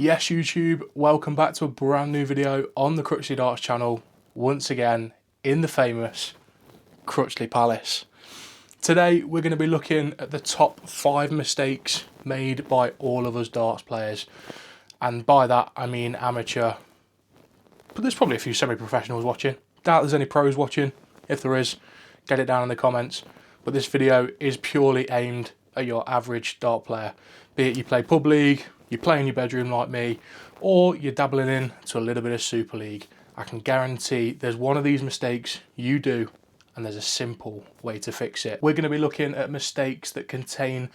Yes, YouTube, welcome back to a brand new video on the Crutchley Darts channel, once again in the famous Crutchley Palace. Today we're going to be looking at the top 5 mistakes made by all of us darts players, and by that I mean amateur, but there's probably a few semi-professionals watching. Doubt there's any pros watching. If there is, get it down in the comments. But this video is purely aimed at your average dart player, be it you play pub league, you play in your bedroom like me, or you're dabbling in to a little bit of Super League. I can guarantee there's one of these mistakes you do, and there's a simple way to fix it. We're going to be looking at mistakes that contain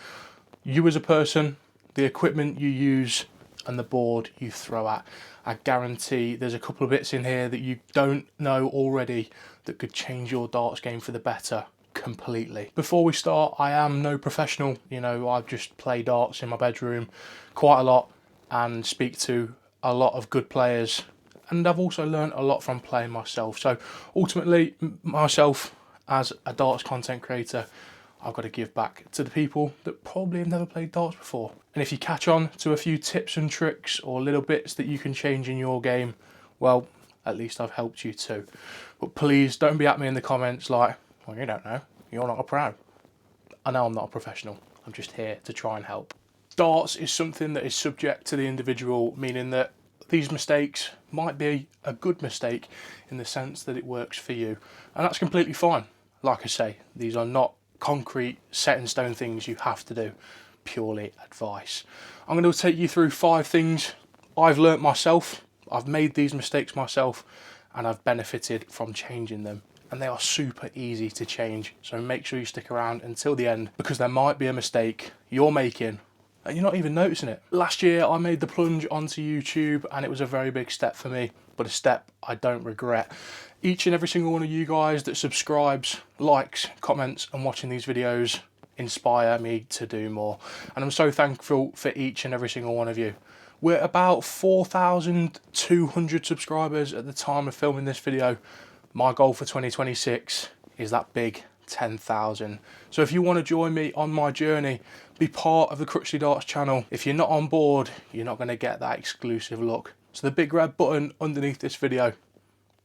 you as a person, the equipment you use, and the board you throw at. I guarantee there's a couple of bits in here that you don't know already that could change your darts game for the better completely. Before we start, I am no professional. You know, I just play darts in my bedroom quite a lot and speak to a lot of good players, and I've also learned a lot from playing myself. So ultimately, myself as a darts content creator, I've got to give back to the people that probably have never played darts before. And if you catch on to a few tips and tricks or little bits that you can change in your game, well, at least I've helped you too. But please don't be at me in the comments like, well, you don't know, you're not a pro. I know I'm not a professional, I'm just here to try and help. Darts is something that is subject to the individual, meaning that these mistakes might be a good mistake in the sense that it works for you. And that's completely fine. Like I say, these are not concrete, set in stone things you have to do, purely advice. I'm going to take you through 5 things I've learnt myself. I've made these mistakes myself and I've benefited from changing them. And they are super easy to change, so make sure you stick around until the end, because there might be a mistake you're making and you're not even noticing it. Last year I made the plunge onto YouTube and it was a very big step for me, but a step I don't regret. Each and every single one of you guys that subscribes, likes, comments and watching these videos inspire me to do more, and I'm so thankful for each and every single one of you. We're about 4,200 subscribers at the time of filming this video. My goal for 2026 is that big 10,000. So if you want to join me on my journey, be part of the Crutchley Darts channel. If you're not on board, you're not going to get that exclusive look. So the big red button underneath this video,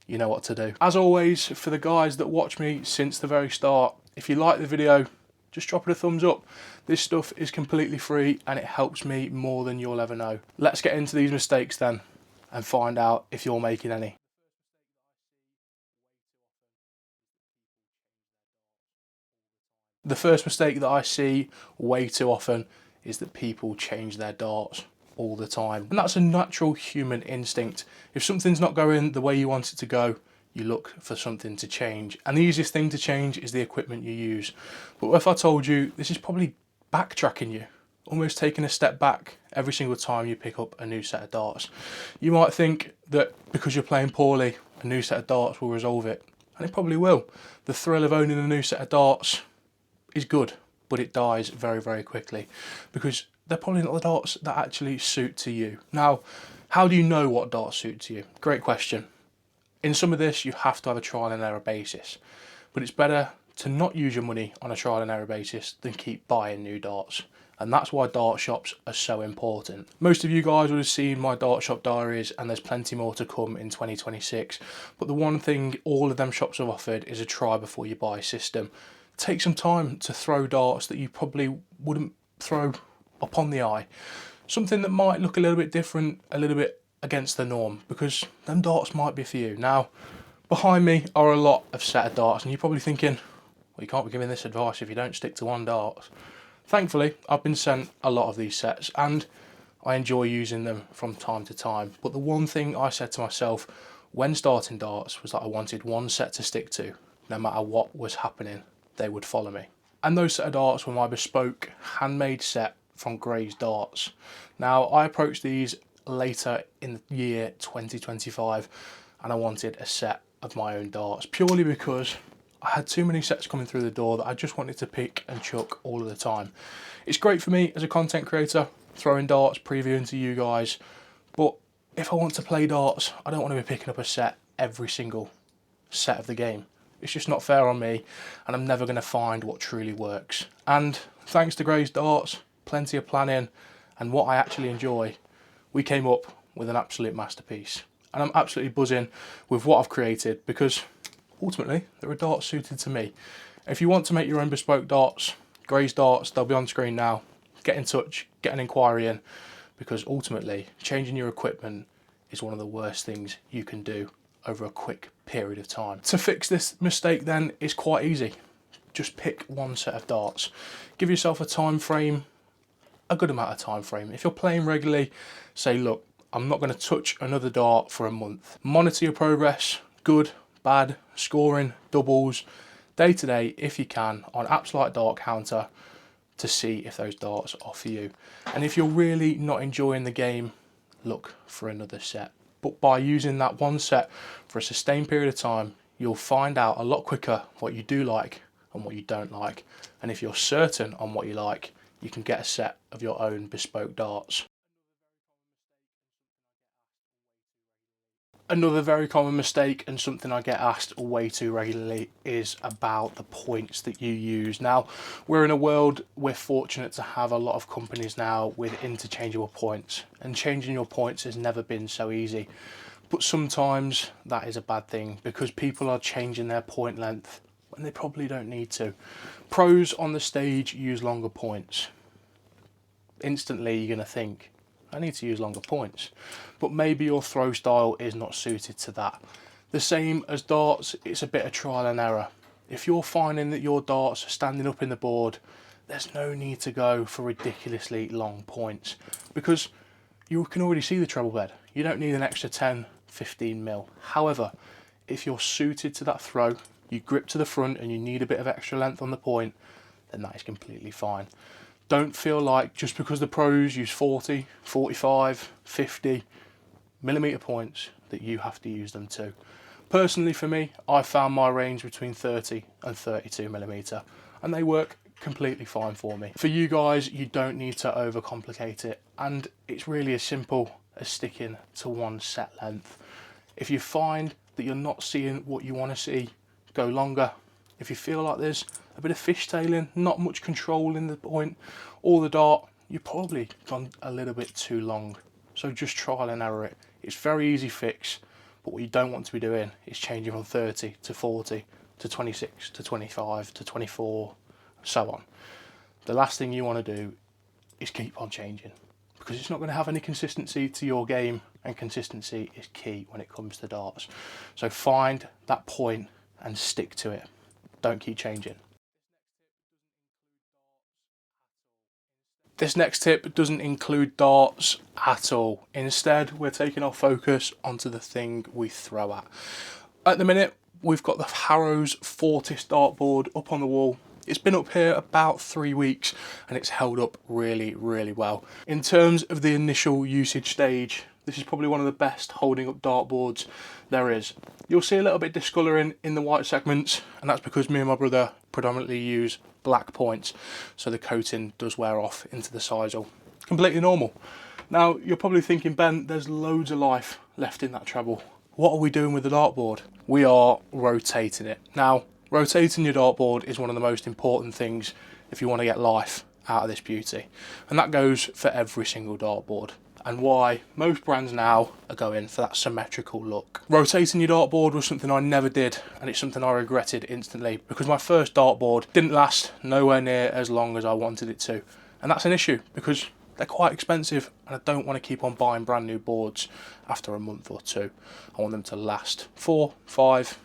you know what to do. As always, for the guys that watch me since the very start, if you like the video, just drop it a thumbs up. This stuff is completely free and it helps me more than you'll ever know. Let's get into these mistakes then and find out if you're making any. The first mistake that I see way too often is that people change their darts all the time. And that's a natural human instinct. If something's not going the way you want it to go, you look for something to change. And the easiest thing to change is the equipment you use. But if I told you, this is probably backtracking you, almost taking a step back every single time you pick up a new set of darts. You might think that because you're playing poorly, a new set of darts will resolve it. And it probably will. The thrill of owning a new set of darts is good, but it dies very, very quickly because they're probably not the darts that actually suit to you. Now, how do you know what darts suit to you? Great question. In some of this, you have to have a trial and error basis, but it's better to not use your money on a trial and error basis than keep buying new darts. And that's why dart shops are so important. Most of you guys would have seen my dart shop diaries, and there's plenty more to come in 2026. But the one thing all of them shops have offered is a try before you buy system. Take some time to throw darts that you probably wouldn't throw upon the eye. Something that might look a little bit different, a little bit against the norm, because them darts might be for you. Now, behind me are a lot of set of darts, and you're probably thinking, well, you can't be giving this advice if you don't stick to one dart. Thankfully, I've been sent a lot of these sets, and I enjoy using them from time to time. But the one thing I said to myself when starting darts was that I wanted one set to stick to, no matter what was happening. They would follow me. And those set of darts were my bespoke handmade set from Gray's Darts. Now, I approached these later in the year 2025 and I wanted a set of my own darts purely because I had too many sets coming through the door that I just wanted to pick and chuck all of the time. It's great for me as a content creator, throwing darts, previewing to you guys, but if I want to play darts, I don't want to be picking up a set every single set of the game. It's just not fair on me, and I'm never going to find what truly works. And thanks to Gray's Darts, plenty of planning, and what I actually enjoy, we came up with an absolute masterpiece. And I'm absolutely buzzing with what I've created because ultimately they're a dart suited to me. If you want to make your own bespoke darts, Gray's Darts, they'll be on screen now. Get in touch, get an inquiry in, because ultimately changing your equipment is one of the worst things you can do over a quick period of time. To fix this mistake then is quite easy. Just pick one set of darts. Give yourself a time frame, a good amount of time frame. If you're playing regularly, say look, I'm not going to touch another dart for a month. Monitor your progress, good, bad, scoring, doubles, day to day if you can on apps like Dart Counter to see if those darts are for you. And if you're really not enjoying the game, look for another set. But by using that one set for a sustained period of time, you'll find out a lot quicker what you do like and what you don't like. And if you're certain on what you like, you can get a set of your own bespoke darts. Another very common mistake and something I get asked way too regularly is about the points that you use. Now, we're in a world, we're fortunate to have a lot of companies now with interchangeable points, and changing your points has never been so easy. But sometimes that is a bad thing because people are changing their point length when they probably don't need to. Pros on the stage use longer points. Instantly you're going to think, I need to use longer points, but maybe your throw style is not suited to that. The same as darts, it's a bit of trial and error. If you're finding that your darts are standing up in the board, there's no need to go for ridiculously long points because you can already see the treble bed. You don't need an extra 10, 15 mil. However, if you're suited to that throw, you grip to the front and you need a bit of extra length on the point, then that is completely fine. Don't feel like just because the pros use 40, 45, 50 millimeter points that you have to use them too. Personally for me, I found my range between 30 and 32 millimeter and they work completely fine for me. For you guys, you don't need to overcomplicate it and it's really as simple as sticking to one set length. If you find that you're not seeing what you want to see, go longer. If you feel like there's a bit of fishtailing, not much control in the point or the dart, you've probably gone a little bit too long. So just trial and error it. It's very easy fix, but what you don't want to be doing is changing from 30 to 40 to 26 to 25 to 24, so on. The last thing you want to do is keep on changing because it's not going to have any consistency to your game, and consistency is key when it comes to darts. So find that point and stick to it. Don't keep changing. This next tip doesn't include darts at all. Instead, we're taking our focus onto the thing we throw at. At the minute, we've got the Harrows Fortis dartboard up on the wall. It's been up here about 3 weeks and it's held up really, really well. In terms of the initial usage stage, this is probably one of the best holding up dartboards there is. You'll see a little bit discolouring in the white segments, and that's because me and my brother predominantly use black points, so the coating does wear off into the sisal. Completely normal. Now, you're probably thinking, Ben, there's loads of life left in that treble. What are we doing with the dartboard? We are rotating it. Now, rotating your dartboard is one of the most important things if you want to get life out of this beauty, and that goes for every single dartboard, and why most brands now are going for that symmetrical look. Rotating your dartboard was something I never did, and it's something I regretted instantly because my first dartboard didn't last nowhere near as long as I wanted it to, and that's an issue because they're quite expensive and I don't want to keep on buying brand new boards after a month or two. I want them to last 4, 5,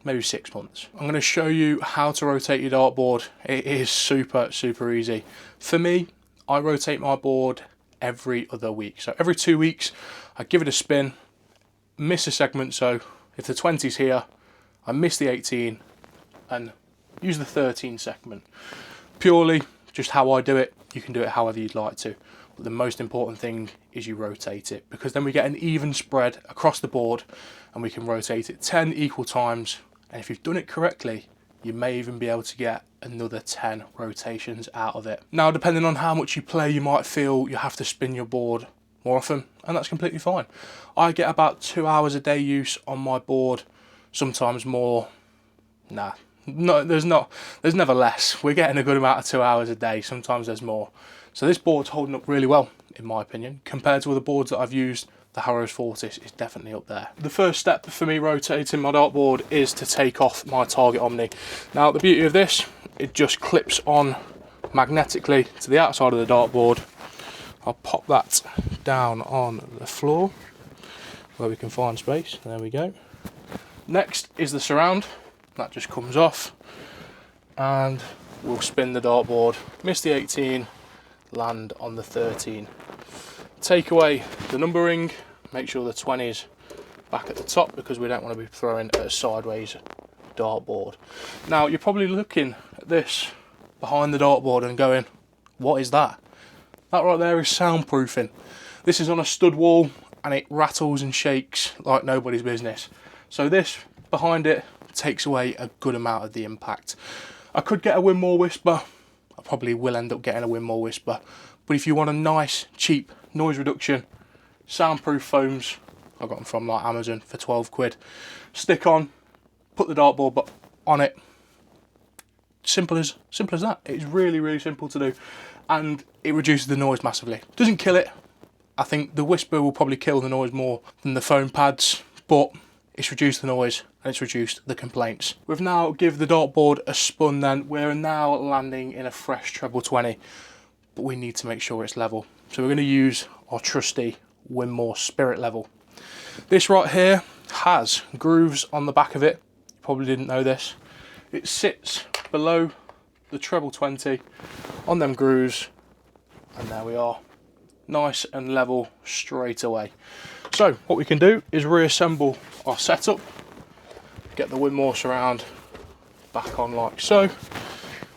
maybe 6 months. I'm going to show you how to rotate your dartboard. It is super easy. For me, I rotate my board every other week. So every 2 weeks, I give it a spin, miss a segment. So if the 20's here, I miss the 18 and use the 13 segment. Purely just how I do it. You can do it however you'd like to. But the most important thing is you rotate it, because then we get an even spread across the board and we can rotate it 10 equal times. And if you've done it correctly, you may even be able to get another 10 rotations out of it. Now, depending on how much you play, you might feel you have to spin your board more often, and that's completely fine. I get about 2 hours a day use on my board, sometimes more. Nah, No, there's never less. We're getting a good amount of 2 hours a day. Sometimes there's more. So this board's holding up really well, in my opinion, compared to other boards that I've used. The Harrows Fortis is definitely up there. The first step for me rotating my dartboard is to take off my target Omni. Now the beauty of this, it just clips on magnetically to the outside of the dartboard. I'll pop that down on the floor where we can find space. There we go. Next is the surround. That just comes off and we'll spin the dartboard, miss the 18, land on the 13. Take away the numbering, make sure the 20's back at the top because we don't want to be throwing a sideways dartboard. Now you're probably looking at this behind the dartboard and going, what is that? That right there is soundproofing. This is on a stud wall and it rattles and shakes like nobody's business. So this behind it takes away a good amount of the impact. I could get a Winmore Whisper. I probably will end up getting a Winmore Whisper. But if you want a nice, cheap noise reduction, soundproof foams, I got them from like Amazon for 12 quid. Stick on, put the dartboard on it. Simple as that. It's really, really simple to do. And it reduces the noise massively. Doesn't kill it. I think the Whisper will probably kill the noise more than the foam pads, but it's reduced the noise and it's reduced the complaints. We've now give the dartboard a spun then. We're now landing in a fresh treble 20, but we need to make sure it's level. So we're going to use our trusty Winmore Spirit Level. This right here has grooves on the back of it. You probably didn't know this. It sits below the treble 20 on them grooves, and there we are. Nice and level straight away. So what we can do is reassemble our setup, get the Winmore surround back on like so,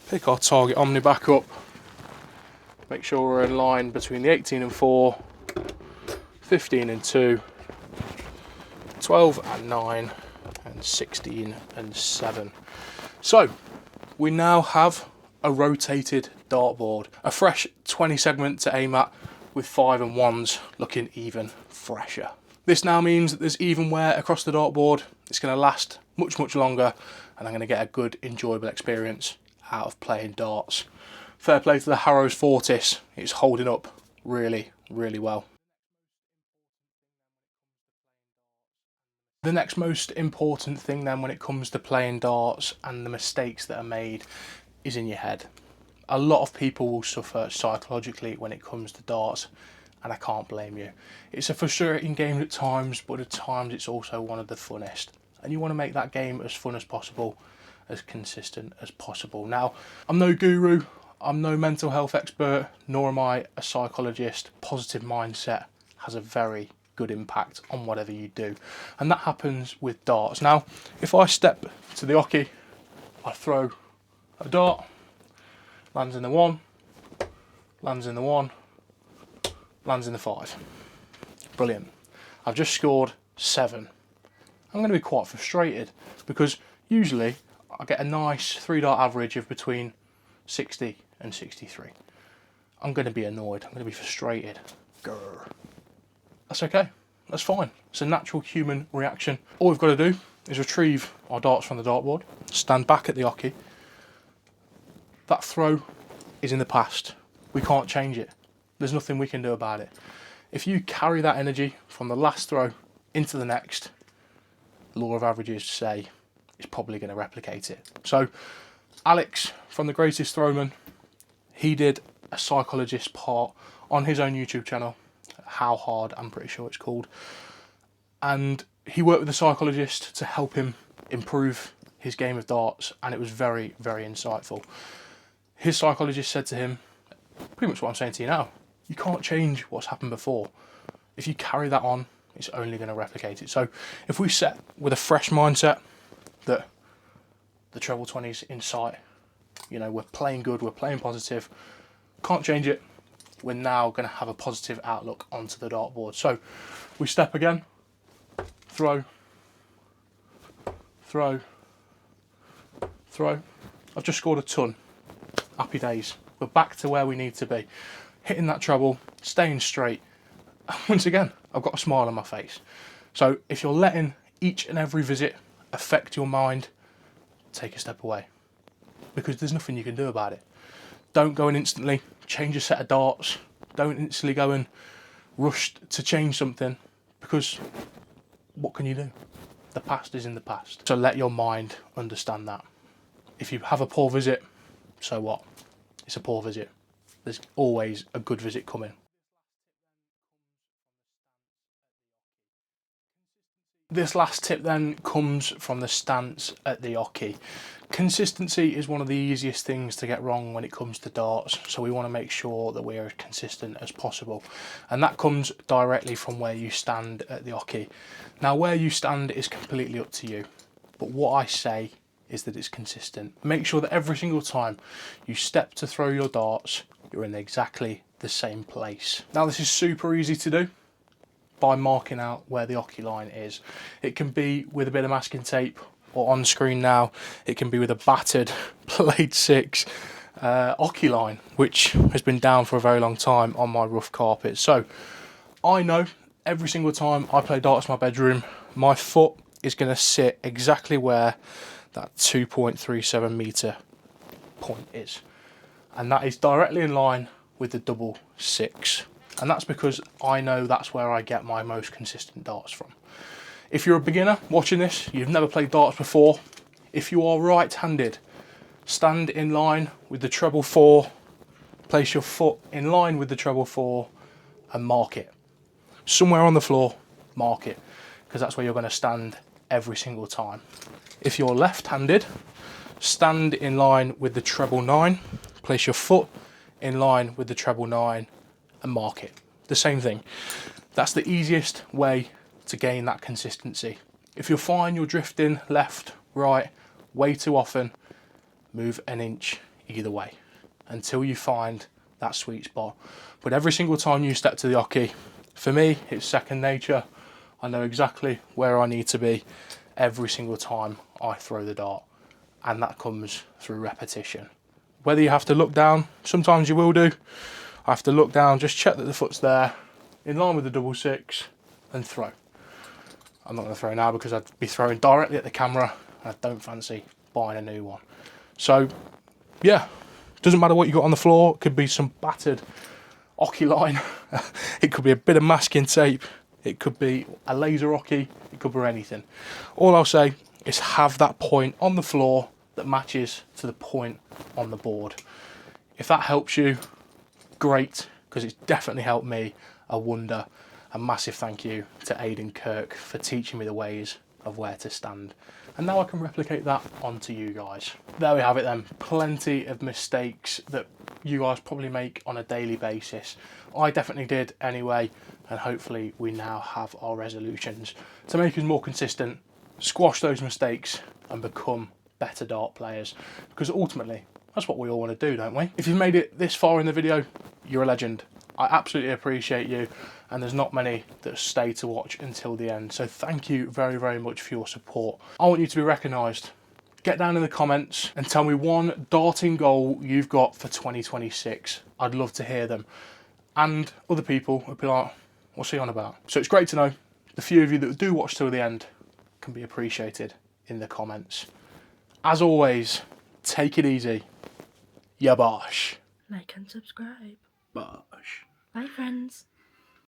pick our target Omni back up, make sure we're in line between the 18 and 4, 15 and 2, 12 and 9, and 16 and 7. So we now have a rotated dartboard, a fresh 20 segment to aim at with 5 and 1s looking even fresher. This now means that there's even wear across the dartboard. It's going to last much, much longer, and I'm going to get a good, enjoyable experience out of playing darts. Fair play to the Harrows Fortis. It's holding up really, really well. The next most important thing then when it comes to playing darts and the mistakes that are made is in your head. A lot of people will suffer psychologically when it comes to darts, and I can't blame you. It's a frustrating game at times, but at times it's also one of the funnest. And you want to make that game as fun as possible, as consistent as possible. Now, I'm no guru, I'm no mental health expert, nor am I a psychologist. Positive mindset has a very good impact on whatever you do. And that happens with darts. Now, if I step to the hockey, I throw a dart, lands in the 1, lands in the 1, lands in the 5. Brilliant. I've just scored 7. I'm going to be quite frustrated because usually I get a nice 3-dart average of between 60 and 63. I'm going to be annoyed. I'm going to be frustrated. Grr. That's okay. That's fine. It's a natural human reaction. All we've got to do is retrieve our darts from the dartboard, stand back at the hockey. That throw is in the past. We can't change it. There's nothing we can do about it. If you carry that energy from the last throw into the next, law of averages say it's probably going to replicate it. So Alex from The Greatest Throwman, he did a psychologist part on his own YouTube channel, How Hard, I'm pretty sure it's called. And he worked with a psychologist to help him improve his game of darts, and it was very, very insightful. His psychologist said to him, pretty much what I'm saying to you now, you can't change what's happened before. If you carry that on, it's only going to replicate it. So if we set with a fresh mindset that the treble 20's in sight, you know, we're playing good, we're playing positive, can't change it, we're now going to have a positive outlook onto the dartboard. So we step again, throw, throw, throw. I've just scored a ton. Happy days. We're back to where we need to be. Hitting that treble, staying straight. Once again, I've got a smile on my face. So if you're letting each and every visit affect your mind, take a step away, because there's nothing you can do about it. Don't go and instantly change a set of darts. Don't instantly go and rush to change something, because what can you do? The past is in the past. So let your mind understand that. If you have a poor visit, so what? It's a poor visit. There's always a good visit coming. This last tip then comes from the stance at the oche. Consistency is one of the easiest things to get wrong when it comes to darts, so we want to make sure that we are as consistent as possible, and that comes directly from where you stand at the oche. Now, where you stand is completely up to you, but what I say is that it's consistent. Make sure that every single time you step to throw your darts, you're in exactly the same place. Now, this is super easy to do by marking out where the oche line is. It can be with a bit of masking tape, or on screen now, it can be with a battered Blade 6 oche line, which has been down for a very long time on my rough carpet. So I know every single time I play darts in my bedroom, my foot is going to sit exactly where that 2.37 metre point is. And that is directly in line with the double 6. And that's because I know that's where I get my most consistent darts from. If you're a beginner watching this, you've never played darts before, if you are right-handed, stand in line with the treble 4, place your foot in line with the treble 4 and mark it. Somewhere on the floor, mark it, because that's where you're going to stand every single time. If you're left-handed, stand in line with the treble 9, place your foot in line with the treble 9 and mark it. The same thing. That's the easiest way to gain that consistency. If you're fine, you're drifting left, right, way too often, move an inch either way until you find that sweet spot. But every single time you step to the oche, for me, it's second nature. I know exactly where I need to be every single time I throw the dart, and that comes through repetition. Whether you have to look down, sometimes you will do. I have to look down, just check that the foot's there, in line with the double 6, and throw. I'm not going to throw now because I'd be throwing directly at the camera, and I don't fancy buying a new one. So, yeah, doesn't matter what you got on the floor. It could be some battered oche line. It could be a bit of masking tape. It could be a laser oche. It could be anything. All I'll say is have that point on the floor that matches to the point on the board. If that helps you, great, because it's definitely helped me. A wonder. A massive thank you to Aidan Kirk for teaching me the ways of where to stand. And now I can replicate that onto you guys. There we have it then. Plenty of mistakes that you guys probably make on a daily basis. I definitely did anyway, and hopefully we now have our resolutions to make us more consistent, squash those mistakes and become better dart players, because ultimately that's what we all want to do, don't we? If you've made it this far in the video, you're a legend. I absolutely appreciate you, and there's not many that stay to watch until the end, so thank you very, very much for your support. I want you to be recognised. Get down in the comments and tell me one darting goal you've got for 2026. I'd love to hear them, and other people would be like, what's he on about? So it's great to know the few of you that do watch till the end can be appreciated in the comments. As always, take it easy. Ya BOSH. Like and subscribe. BOSH. Bye, friends.